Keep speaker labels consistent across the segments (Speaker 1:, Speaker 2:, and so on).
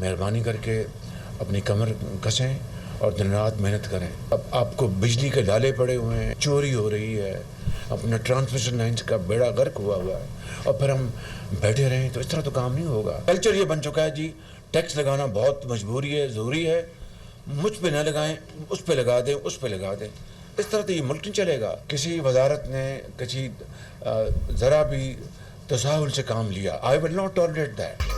Speaker 1: मेहरबानी करके अपनी कमर कसें और दिन रात मेहनत करें। अब आपको बिजली के डाले पड़े हुए हैं, चोरी हो रही है, अपना ट्रांसमिशन लाइन्स का बेड़ा गर्क हुआ है, और फिर हम बैठे रहें तो इस तरह तो काम नहीं होगा। कल्चर ये बन चुका है जी, टैक्स लगाना बहुत मजबूरी है, ज़रूरी है, मुझ पे ना लगाएं, उस पे लगा दें, उस पे लगा दें। इस तरह तो ये मुल्क नहीं चलेगा। किसी वजारत ने किसी ज़रा भी तसाहुल से काम लिया, I will not tolerate that.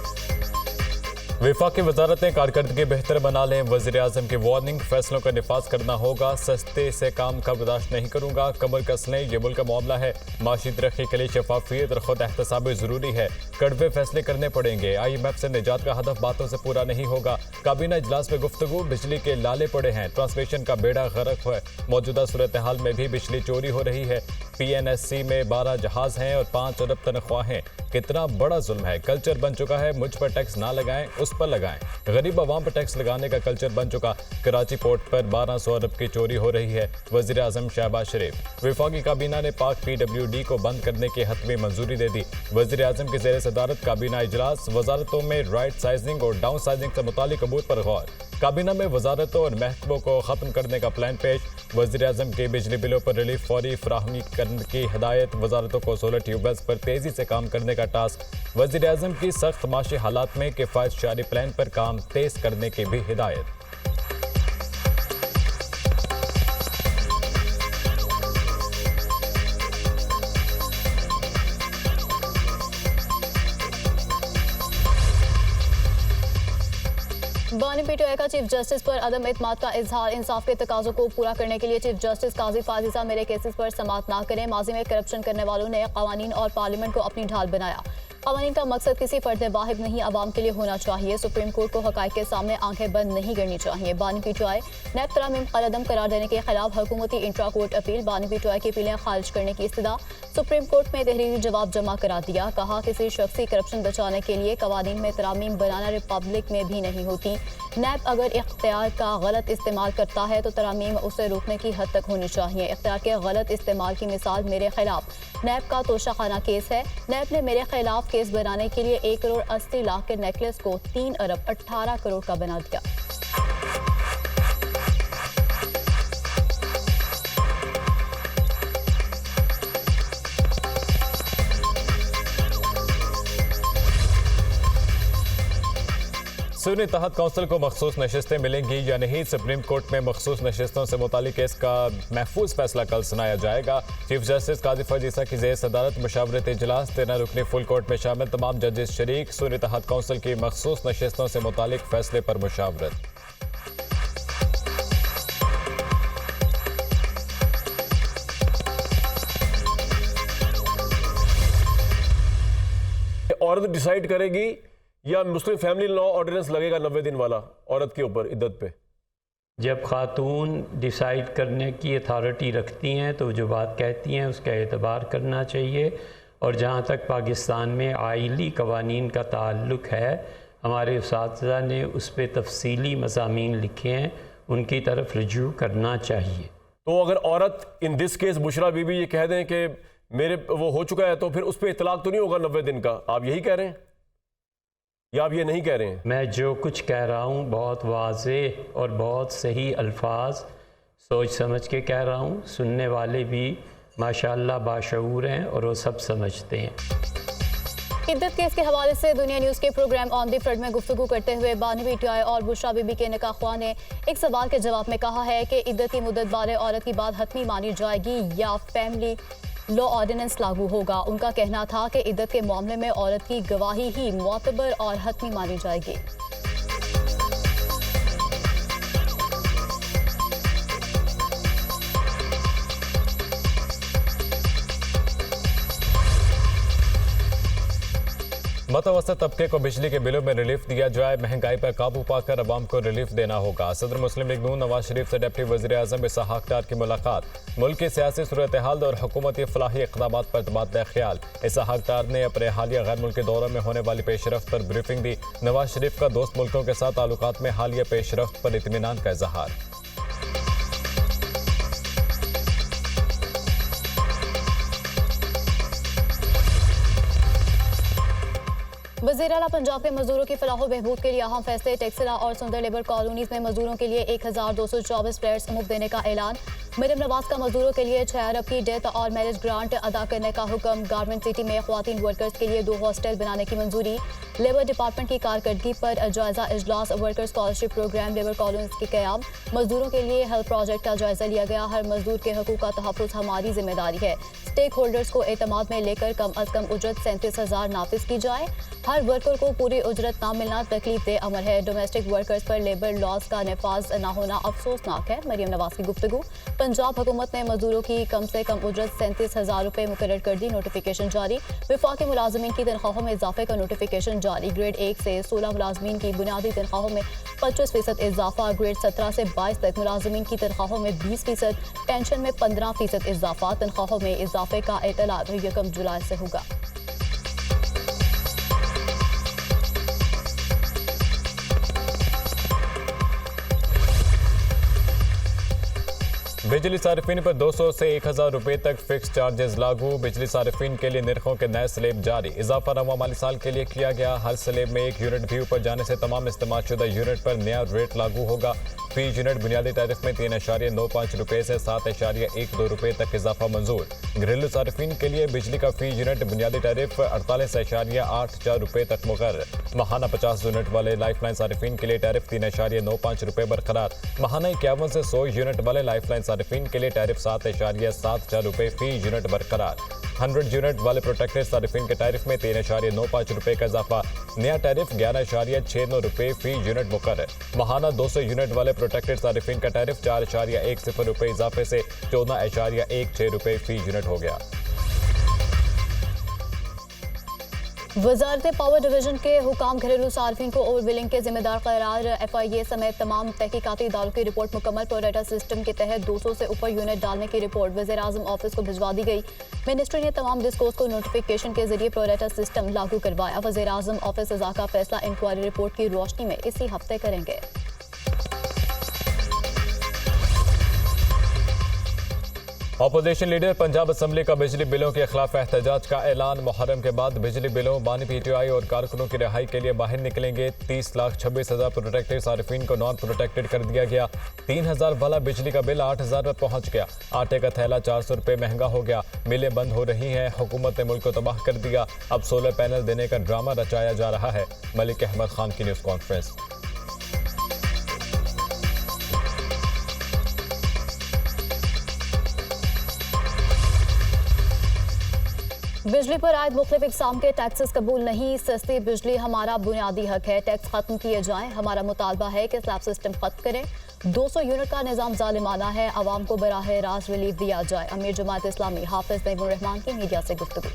Speaker 2: वफाकी वजारतें कारकर्दगी बेहतर बना लें। वज़ीर आज़म की वार्निंग, फैसलों का निफाज करना होगा। सस्ते से काम का बर्दाश्त नहीं करूंगा, कमर कस लें, ये मुल्क का मामला है। माशी तरक्की के लिए शफाफियत और खुद एहतसाब ज़रूरी है। कड़वे फैसले करने पड़ेंगे। IMF से निजात का हदफ बातों से पूरा नहीं होगा। काबीना इजलास में गुफ्तगू, बिजली के लाले पड़े हैं, ट्रांसमिशन का बेड़ा गर्क है। मौजूदा सूरत हाल में भी बिजली चोरी हो रही है। PNSC में 12 जहाज हैं और 5 अरब तनख्वाहें। कितना बड़ा जुल्म है। कल्चर बन चुका है, मुझ पर टैक्स ना लगाएं, उस पर लगाएं। गरीब आवाम पर टैक्स लगाने का कल्चर बन चुका। कराची पोर्ट पर 1200 अरब की चोरी हो रही है। वज़ीर आज़म शहबाज शरीफ। वफाकी काबीना ने पाक PWD को बंद करने की हतमी मंजूरी दे दी। वज़ीर आज़म की ज़ेर सदारत काबीना इजलास, वजारतों में राइट साइजिंग और डाउन साइजिंग से मुतालिक अमूर पर गौर। काबीना में वजारतों और महकमों को ख़त्म करने का प्लान पेश। वज़ीर आज़म के बिजली बिलों पर रिलीफ फौरी फराहमी करने की हिदायत। वजारतों को सोलर ट्यूबवेल्स पर तेज़ी से काम करने का टास्क। वज़ीर आज़म की सख्त माशी हालात में किफ़ायत शारी प्लान पर काम तेज़ करने की भी हिदायत।
Speaker 3: बानी PTI का चीफ जस्टिस पर अदम एतमाद का इजहार। इंसाफ के तकाजों को पूरा करने के लिए चीफ जस्टिस काजी फाजिसा मेरे केसेस पर समाअत ना करें। माजी में करप्शन करने वालों ने कवानीन और पार्लियामेंट को अपनी ढाल बनाया। कवानीन का मकसद किसी फर्द वाहिद नहीं, आवाम के लिए होना चाहिए। सुप्रीम कोर्ट को हकाइक के सामने आंखें बंद नहीं करनी चाहिए। बानी PTI नैब तरामीम कलअदम करार देने के खिलाफ हुकूमती इंट्रा कोर्ट अपील। बानी PTI की अपीलें खारिज करने की इस्तदा। सुप्रीम कोर्ट में तहरीरी जवाब जमा करा दिया। कहा किसी शख्सी करप्शन बचाने के लिए कवानीन में तरामीम बनाना रिपब्लिक में भी नहीं होती। नैब अगर इख्तियार का गलत इस्तेमाल करता है तो तरामीम उसे रोकने की हद तक होनी चाहिए। इख्तियार के गलत इस्तेमाल की मिसाल मेरे खिलाफ नैब का तोशाखाना केस है। नैब ने मेरे खिलाफ केस बनाने के लिए 1 करोड़ 80 लाख के नेकलेस को 3 अरब 18 करोड़ का बना दिया।
Speaker 2: सुन्नी तहत काउंसिल को मखसूस नशिस्तें मिलेंगी या नहीं। सुप्रीम कोर्ट में मखसूस नशिस्तों से मुतालिक केस का महफूज फैसला कल सुनाया जाएगा। चीफ जस्टिस काजी फाजिसा की ज़ेर सदारत मुशावरत इजलास। 13 रुकनी फुल कोर्ट में शामिल तमाम जजेस शरीक। सुन्नी तहत काउंसिल की मखसूस नशिस्तों से मुतालिक फैसले पर मुशावरत।
Speaker 4: औरत डिसाइड करेगी या मुस्लिम फैमिली लॉ ऑर्डिनेंस लगेगा 90 दिन वाला औरत के ऊपर इद्दत पे?
Speaker 5: जब खातून डिसाइड करने की अथॉरिटी रखती हैं तो जो बात कहती हैं उसका एतबार करना चाहिए। और जहाँ तक पाकिस्तान में आइली कवानीन का ताल्लुक़ है, हमारे उस्ताज़ा ने उस पर तफसीली मज़ामीन लिखे हैं, उनकी तरफ रुजू करना चाहिए।
Speaker 4: तो अगर औरत in this case Bushra Bibi ये कह दें कि मेरे वो हो चुका है तो फिर उस पर इतलाक तो नहीं होगा 90 दिन का? आप यही कह रहे हैं या आप ये नहीं कह रहे हैं?
Speaker 5: मैं जो कुछ कह रहा हूँ बहुत वाज़ेह और बहुत सही अल्फाज सोच समझ के कह रहा हूँ। सुनने वाले भी माशाअल्लाह बाशऊर हैं और वो सब समझते हैं।
Speaker 3: इद्दत केस के हवाले से दुनिया न्यूज़ के प्रोग्राम ऑन द फ्रंट में गुफ्तगू करते हुए बानी PTI और बुशरा बीबी के निकाह ख्वाह ने एक सवाल के जवाब में कहा है कि इद्दत की मुद्दत बारे औरत की बात हतमी मानी जाएगी या फैमिली लॉ ऑर्डिनेंस लागू होगा। उनका कहना था कि इद्दत के मामले में औरत की गवाही ही मुअतबर और हतमी मानी जाएगी।
Speaker 2: मतवसत तबके को बिजली के बिलों में रिलीफ दिया जाए। महंगाई पर काबू पाकर अवाम को रिलीफ देना होगा। सदर मुस्लिम लीग नून नवाज शरीफ से डिप्टी वज़ीर आज़म इसहाक डार की मुलाकात। मुल्क की सियासी सूरत हाल और हुकूमती फलाही इक़दामात पर तबादला ख्याल। इसहाक डार ने अपने हालिया गैर मुल्की दौरों में होने वाली पेशरफ्त पर ब्रीफिंग दी। नवाज शरीफ का दोस्त मुल्कों के साथ ताल्लुकात में हालिया पेशरफ्त पर इत्मीनान का इजहार।
Speaker 3: वज़ीर आला पंजाब के मजदूरों की फलाह व बहबूद के लिए अहम फैसले। टेक्सला और सुंदर लेबर कॉलोनीज में मजदूरों के लिए 1224 फ्लैट्स मुफ्त देने का ऐलान। मरियम नवाज का मजदूरों के लिए 6 अरब की डेथ और मैरिज ग्रांट अदा करने का हुक्म। गारमेंट सिटी में ख्वातीन वर्कर्स के लिए 2 हॉस्टल बनाने की मंजूरी। लेबर डिपार्टमेंट की कारकर्दगी पर जायजा इजलास। Worker scholarship program labour colonies के क़याम। मजदूरों के लिए हेल्थ प्रोजेक्ट का जायजा लिया गया। हर मजदूर के हकूक़ का तहफ़्फ़ुज़ हमारी जिम्मेदारी है। स्टेक होल्डर्स को एतमाद में लेकर कम अज़ कम उजरत 37,000 नाफिज की जाए। हर वर्कर को पूरी उजरत ना मिलना तकलीफ दे अमर है। डोमेस्टिक वर्कर्स पर लेबर लॉज का नफाज ना होना अफसोसनाक है। मरियम नवाज की गुफ्तगू। पंजाब हुकूमत ने मजदूरों की कम से कम उजरत 37,000 रुपये मुकर्रर कर दी। नोटिफिकेशन जारी। वफाकी मुलाजमीन की तनख्वाहों में इजाफे का नोटिफिकेशन जारी। ग्रेड 1 से 16 मुलाजमीन की बुनियादी तनख्वाहों में 25% इजाफा। ग्रेड 17 से 22 तक मुलाजमीन की तनख्वाहों में 20%, पेंशन में 15% इजाफा। तनख्वाहों में इजाफे का एतलाक 1 जुलाई से होगा।
Speaker 2: बिजली सार्फिन पर 200 से 1000 रुपये तक फिक्स चार्जेस लागू। बिजली सार्फिन के लिए निर्खों के नए स्लेब जारी। इजाफा रवा माली साल के लिए किया गया। हर स्लेब में 1 यूनिट भी ऊपर जाने से तमाम इस्तेमालशुदा यूनिट पर नया रेट लागू होगा। फी यूनिट बुनियादी टैरिफ में 3.95 रुपये से 7.12 रुपये तक इजाफा मंजूर। घरेलू सार्फिन के लिए बिजली का फी यूनिट बुनियादी टैरिफ 48.84 रुपये तक मुकर्रर। माहाना 50 यूनिट वाले लाइफलाइन सार्फिन के लिए टैरिफ 3.95 रुपये बरकरार। माहाना 51 से 100 यूनिट वाले लाइफलाइन सार्फिन के लिए टैरिफ 7.74 रुपये फी यूनिट बरकरार। 100 यूनिट वाले प्रोटेक्टेड सार्फिन के टैरिफ में 3.95 रुपये का इजाफा। नया टैरिफ 11.69 रुपये फी यूनिट मुकर्रर। माहाना 200 यूनिट वाले प्रोटेक्टेड सार्फिन का टैरिफ 4.10 रुपये इजाफे से 14.16 रुपये फी यूनिट हो गया।
Speaker 3: वजारत पावर डिवीजन के हुकाम घरेलू सार्फिन को ओवर बिलिंग के जिम्मेदार करार। FIA समेत तमाम तहकीकाती इदारों की रिपोर्ट मुकम्मल। प्रोरेटा सिस्टम के तहत 200 से ऊपर यूनिट डालने की रिपोर्ट वज़ीर आज़म ऑफिस को भिजवा दी गई। मिनिस्ट्री ने तमाम डिस्कोस को नोटिफिकेशन के जरिए प्रोरेटा सिस्टम लागू करवाया। वज़ीर आज़म ऑफिस सजा का फैसला इंक्वायरी रिपोर्ट की रोशनी में इसी हफ्ते करेंगे।
Speaker 2: अपोजिशन लीडर पंजाब असम्बली का बिजली बिलों के खिलाफ एहतजाज का ऐलान। मुहर्रम के बाद बिजली बिलों बानी PTI और कारकुनों की रिहाई के लिए बाहर निकलेंगे। 30,26,000 प्रोटेक्टेड सार्फिन को नॉन प्रोटेक्टेड कर दिया गया। 3,000 वाला बिजली का बिल 8,000 पर पहुंच गया। आटे का थैला 400 रुपये महंगा हो गया। मिलें बंद हो रही हैं। हुकूमत ने मुल्क को तबाह कर दिया। अब सोलर पैनल देने का ड्रामा रचाया जा रहा है। मलिक अहमद खान की न्यूज़ कॉन्फ्रेंस।
Speaker 3: बिजली पर आयद मुख्तलिफ इक़साम के टैक्सेस कबूल नहीं। सस्ती बिजली हमारा बुनियादी हक है। टैक्स खत्म किए जाएं। हमारा मुतालबा है कि स्लैब सिस्टम खत्म करें। 200 यूनिट का निज़ाम जालिमाना है। आवाम को बराह रास्त रिलीफ दिया जाए। अमीर जमात इस्लामी हाफिज नईमुर रहमान की मीडिया से गुफ्तगू।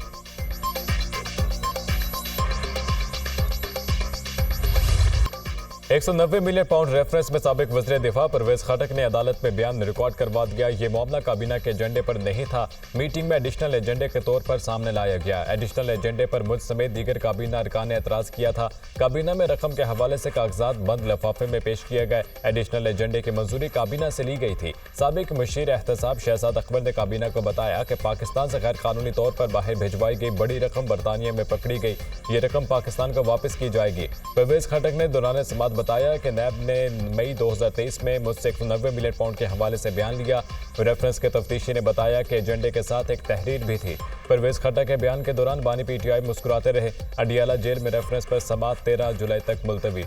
Speaker 2: 190 मिलियन पाउंड रेफरेंस में साबिक वज़ीर दिफा परवेज खटक ने अदालत में बयान रिकॉर्ड करवा दिया। ये मामला काबीना के एजेंडे पर नहीं था। मीटिंग में एडिशनल एजेंडे के तौर पर सामने लाया गया। एडिशनल एजेंडे पर मुझ समेत दीगर काबीना अरकान ने एतराज़ किया था। काबीना में रकम के हवाले से कागजात बंद लिफाफे में पेश किए गए। एडिशनल एजेंडे की मंजूरी काबीना से ली गई थी। साबिक मुशीर एहतसाब शहजाद अकबर ने काबीना को बताया कि पाकिस्तान से गैर कानूनी तौर पर बाहर भिजवाई गई बड़ी रकम बरतानिया में पकड़ी गई। ये रकम पाकिस्तान को वापस की जाएगी। परवेज खटक ने दौरान समात बताया कि नैब ने मई 2023 में मुझसे 190 मिलियन पाउंड के हवाले से बयान लिया। रेफरेंस के तफ्तीशी ने बताया कि एजेंडे के साथ एक तहरीर भी थी। परवेज खट्टक के बयान के दौरान बानी PTI मुस्कुराते रहे। अडियाला जेल में रेफरेंस पर समात 13 जुलाई तक मुलतवी।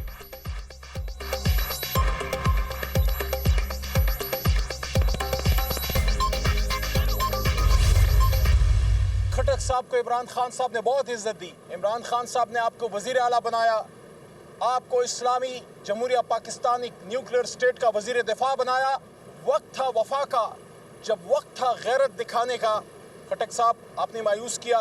Speaker 6: खट्टक साहब को इमरान खान साहब ने बहुत इज्जत दी। इमरान खान साहब ने आपको वजीर आला बनाया, आपको इस्लामी जमहूरिया पाकिस्तान एक न्यूक्लियर स्टेट का वजीर दिफा बनाया। वक्त था वफा का, जब वक्त था गैरत दिखाने का। खट्टक साहब आपने मायूस किया।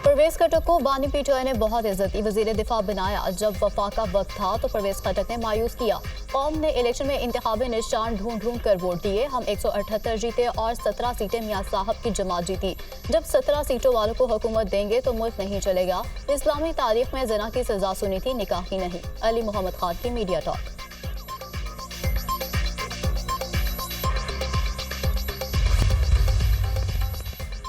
Speaker 3: परवेज खट्टक को बानी PTI ने बहुत इज्जत दी, वजीर दिफा बनाया। जब वफा का वक्त था तो परवेज खट्टक ने मायूस किया। कौम ने इलेक्शन में इंतखाबी निशान ढूंढ ढूंढ कर वोट दिए। हम 178 जीते और 17 सीटें मियां साहब की जमात जीती। जब 17 सीटों वालों को हुकूमत देंगे तो मुल्क नहीं चलेगा। इस्लामी तारीख में जना की सजा सुनी थी, निकाह की नहीं। अली मोहम्मद खान की मीडिया टॉक।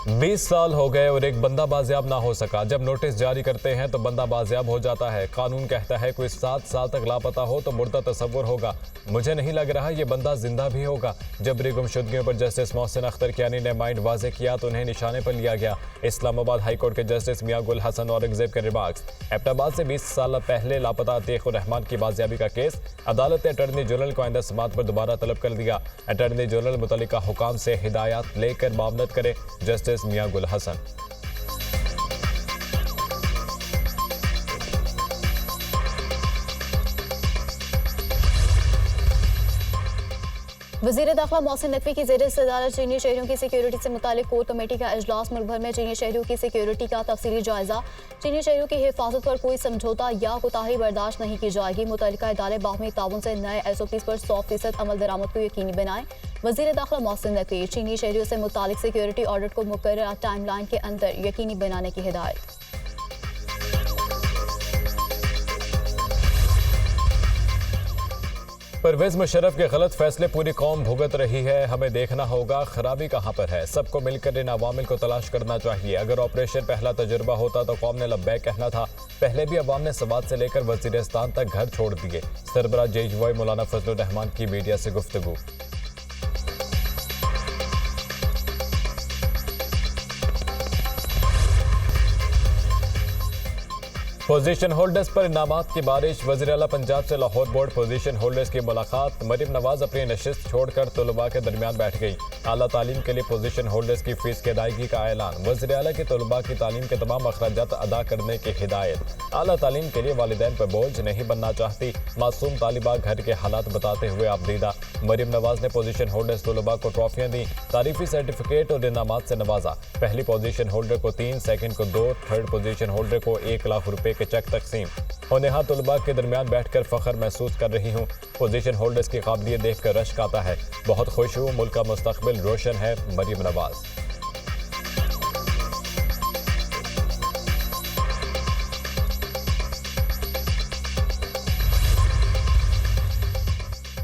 Speaker 2: 20 साल हो गए और एक बंदा बाजियाब ना हो सका। जब नोटिस जारी करते हैं तो बंदा बाजियाब हो जाता है। कानून कहता है कोई 7 साल तक लापता हो तो मुर्दा तस्वुर होगा। मुझे नहीं लग रहा ये बंदा जिंदा भी होगा। जबरी गुमशुदगियों पर जस्टिस मोहसिन अख्तर कियानी ने माइंड वाजे किया तो उन्हें निशाने पर लिया गया। इस्लामाबाद हाईकोर्ट के जस्टिस मियां गुल हसन औरंगजेब के रिमार्क्स। एबटाबाद से 20 साल पहले लापता अतीक उर रहमान की बाजियाबी का केस। अदालत ने अटॉर्नी जनरल को आइंदा समात पर दोबारा तलब कर दिया। अटॉर्नी जनरल मुतल्लिका हुकाम से हिदायत लेकर मामलत करे। जस्टिस मियां गुल हसन।
Speaker 3: वज़ीर दाखिला मोहसिन नकवी की ज़ेर सदारत चीनी शहरियों की सिक्योरिटी से मुतालिक कोर कमेटी का इजलास। मुल्क भर में चीनी शहरियों की सिक्योरिटी का तफसीली जायजा। चीनी शहरियों की हिफाजत पर कोई समझौता या कोताही बर्दाश्त नहीं की जाएगी। मुतल्लिका इदारे बाहमी ताउन से नए SOPs पर 100% अमल दरामद को यकीनी बनाएं। वज़ीर दाखिला मोहसिन नकवी चीनी शहरियों से मुतालिक सिक्योरिटी ऑडिट को मुकर्रर टाइमलाइन के अंदर यकीनी बनाने की हिदायत।
Speaker 2: परवेज मुशर्रफ के गलत फैसले पूरी कौम भुगत रही है। हमें देखना होगा खराबी कहां पर है। सबको मिलकर इन अवामिल को तलाश करना चाहिए। अगर ऑपरेशन पहला तजुर्बा होता तो कौम ने लब्बैक कहना था। पहले भी अवाम ने सवात से लेकर वजीरिस्तान तक घर छोड़ दिए। सरबराह JUI मौलाना फजलुर रहमान की मीडिया से गुफ्तगू। पोजीशन होल्डर्स पर इनामात की बारिश। वज़ीर आला पंजाब से लाहौर बोर्ड पोजीशन होल्डर्स की मुलाकात। मरीम नवाज अपनी नशिस्त छोड़कर तलबा के दरमियान बैठ गई। आला तालीम के लिए पोजीशन होल्डर्स की फीस की अदायगी का ऐलान। वज़ीर आला की तलबा की तालीम के तमाम अखराजात अदा करने की हिदायत। आला तालीम के लिए वालिदैन पर बोझ नहीं बनना चाहती। मासूम तालिबा घर के हालात बताते हुए आपदीदा। मरीम नवाज ने पोजीशन होल्डर्स तलबा को ट्रॉफियां दी। तारीफी सर्टिफिकेट और इनामात से नवाजा। पहली पोजीशन होल्डर को 3, सेकंड को 2, थर्ड पोजीशन होल्डर को 1 लाख रुपए के चेक तकसीम। होनेहा तलबा के दरमियान बैठकर फख्र महसूस कर रही हूँ। पोजीशन होल्डर्स की काबिलियत देखकर रश्क आता है। बहुत खुश हूँ। मुल्क का मुस्तकबिल रोशन है। मरीम नवाज।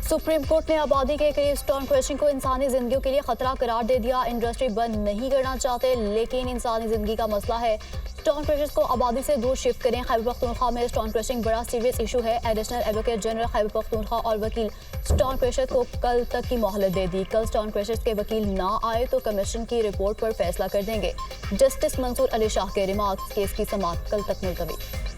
Speaker 3: सुप्रीम कोर्ट ने आबादी के करीब स्टोन क्रशिंग को इंसानी जिंदगी के लिए खतरा करार दे दिया। इंडस्ट्री बंद नहीं करना चाहते लेकिन इंसानी जिंदगी का मसला है। स्टोन क्रशर्स को आबादी से दूर शिफ्ट करें। खैबर पख्तूनख्वा में स्टोन क्रशिंग बड़ा सीरियस इशू है। Additional advocate general Khyber Pakhtunkhwa और वकील स्टोन क्रशर्स को कल तक की मोहलत दे दी। कल स्टोन क्रशर्स के वकील ना आए तो कमीशन की रिपोर्ट पर फैसला कर देंगे। जस्टिस मंसूर अली शाह के रिमार्क्स। केस की समाअत कल तक मुलतवी।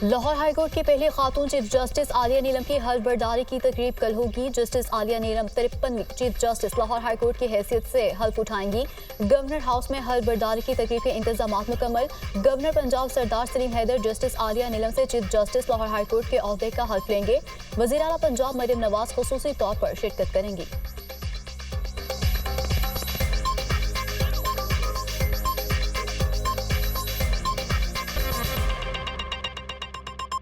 Speaker 3: लाहौर हाईकोर्ट की पहली खातून चीफ जस्टिस आलिया नीलम की हल्फ बर्दारी की तकरीब कल होगी। जस्टिस आलिया नीलम 53वीं चीफ जस्टिस लाहौर हाईकोर्ट की हैसियत से हल्फ उठाएंगी। गवर्नर हाउस में हल्फ बर्दारी की तकरीब के इंतजामात मुकम्मल। गवर्नर पंजाब सरदार सलीम हैदर जस्टिस आलिया नीलम से चीफ जस्टिस लाहौर हाईकोर्ट के ओहदे का हल्फ लेंगे। वज़ीर आला पंजाब मरीम नवाज खुसूसी तौर पर शिरकत करेंगी।